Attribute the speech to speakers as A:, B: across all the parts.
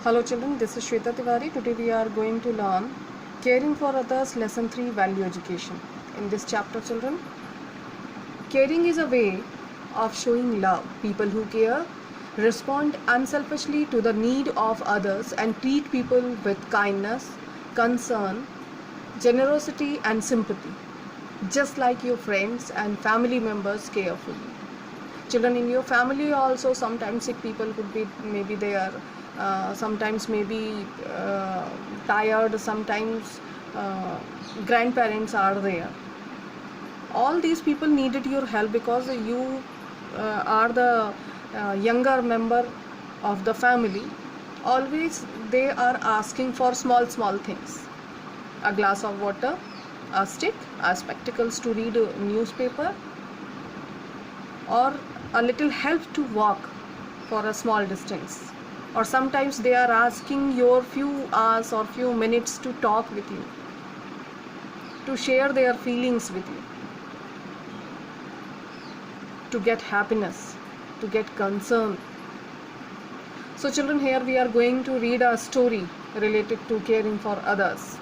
A: Hello children, this is Shweta Tiwari. Today we are going to learn Caring for Others Lesson 3 Value Education. In this chapter children, caring is a way of showing love. People who care respond unselfishly to the need of others and treat people with kindness, concern, generosity and sympathy, just like your friends and family members care for you. Children, in your family also sometimes sick people could be, maybe they are sometimes maybe tired, sometimes grandparents are there. All these people needed your help because you are the younger member of the family. Always they are asking for small things: a glass of water, a stick, a spectacles to read a newspaper, or a little help to walk for a small distance. Or sometimes they are asking your few hours or few minutes to talk with you, to share their feelings with you, to get happiness, to get concern. So children, here we are going to read a story related to caring for others.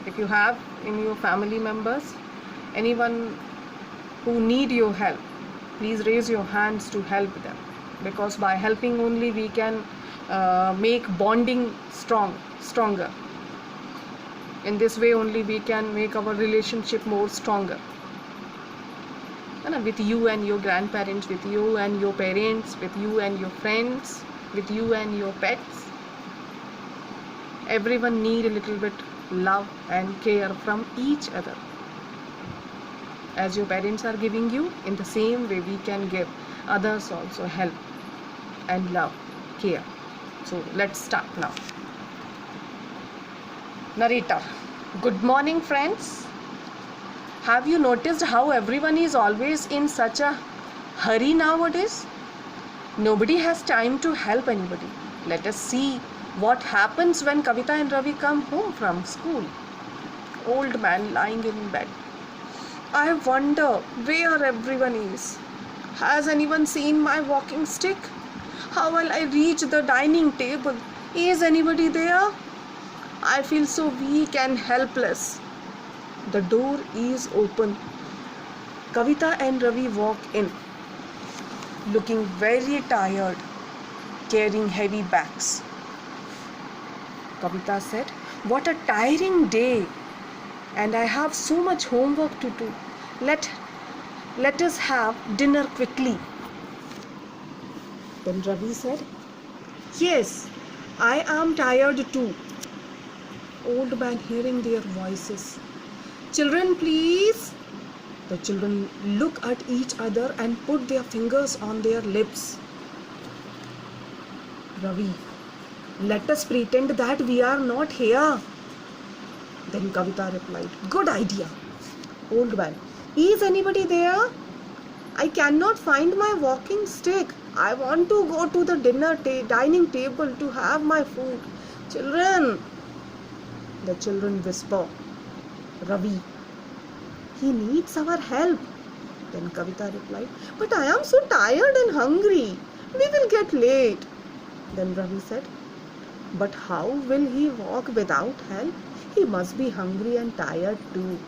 A: If you have in your family members anyone who need your help, please raise your hands to help them, because by helping only we can make bonding stronger. In this way only we can make our relationship more stronger. With you and your grandparents, with you and your parents, with you and your friends, with you and your pets. Everyone need a little bit love and care from each other. As your parents are giving you, in the same way we can give others also help and love, care. So let's start now. Narrator: good morning friends. Have you noticed how everyone is always in such a hurry nowadays? Nobody has time to help anybody. Let us see what happens when Kavita and Ravi come home from school. Old man lying in bed: I wonder where everyone is. Has anyone seen my walking stick? How will I reach the dining table? Is anybody there? I feel so weak and helpless. The door is open. Kavita and Ravi walk in, looking very tired, carrying heavy bags. Kavita said, what a tiring day, and I have so much homework to do. Let us have dinner quickly. Then Ravi said, yes, I am tired too. Old man hearing their voices: children, please. The children look at each other and put their fingers on their lips. Ravi: let us pretend that we are not here. Then Kavita replied, good idea. Old man: is anybody there? I cannot find my walking stick. I want to go to the dining table to have my food. Children. The children whisper. Ravi: he needs our help. Then Kavita replied, but I am so tired and hungry. We will get late. Then Ravi said, but how will he walk without help? He must be hungry and tired too.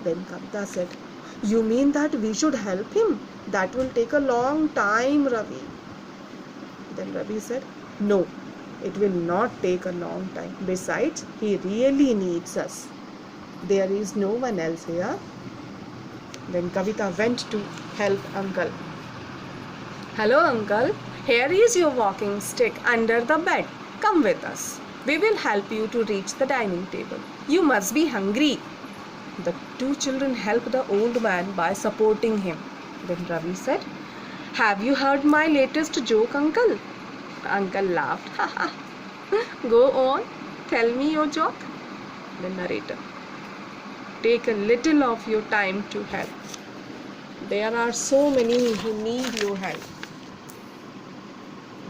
A: Then Kavita said, you mean that we should help him? That will take a long time, Ravi. Then Ravi said, no, it will not take a long time. Besides, he really needs us. There is no one else here. Then Kavita went to help uncle. Hello uncle, here is your walking stick under the bed. Come with us. We will help you to reach the dining table. You must be hungry. The two children helped the old man by supporting him. Then Ravi said, have you heard my latest joke, uncle? Uncle laughed. Go on, tell me your joke. The narrator: take a little of your time to help. There are so many who need your help.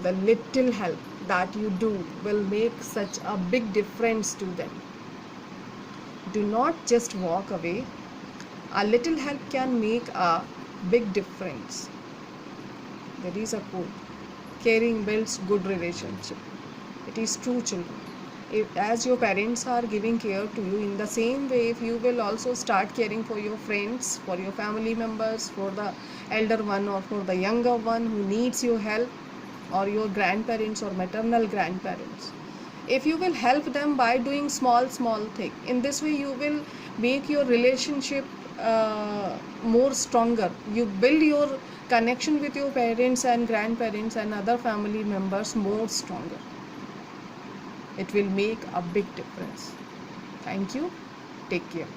A: The little help that you do will make such a big difference to them. Do not just walk away. A little help can make a big difference. There is a quote: caring builds good relationship. It is true, children. If, as your parents are giving care to you, in the same way, if you will also start caring for your friends, for your family members, for the elder one or for the younger one who needs your help, or your grandparents or maternal grandparents, if you will help them by doing small thing, in this way you will make your relationship more stronger. You build your connection with your parents and grandparents and other family members more stronger. It will make a big difference. Thank you. Take care.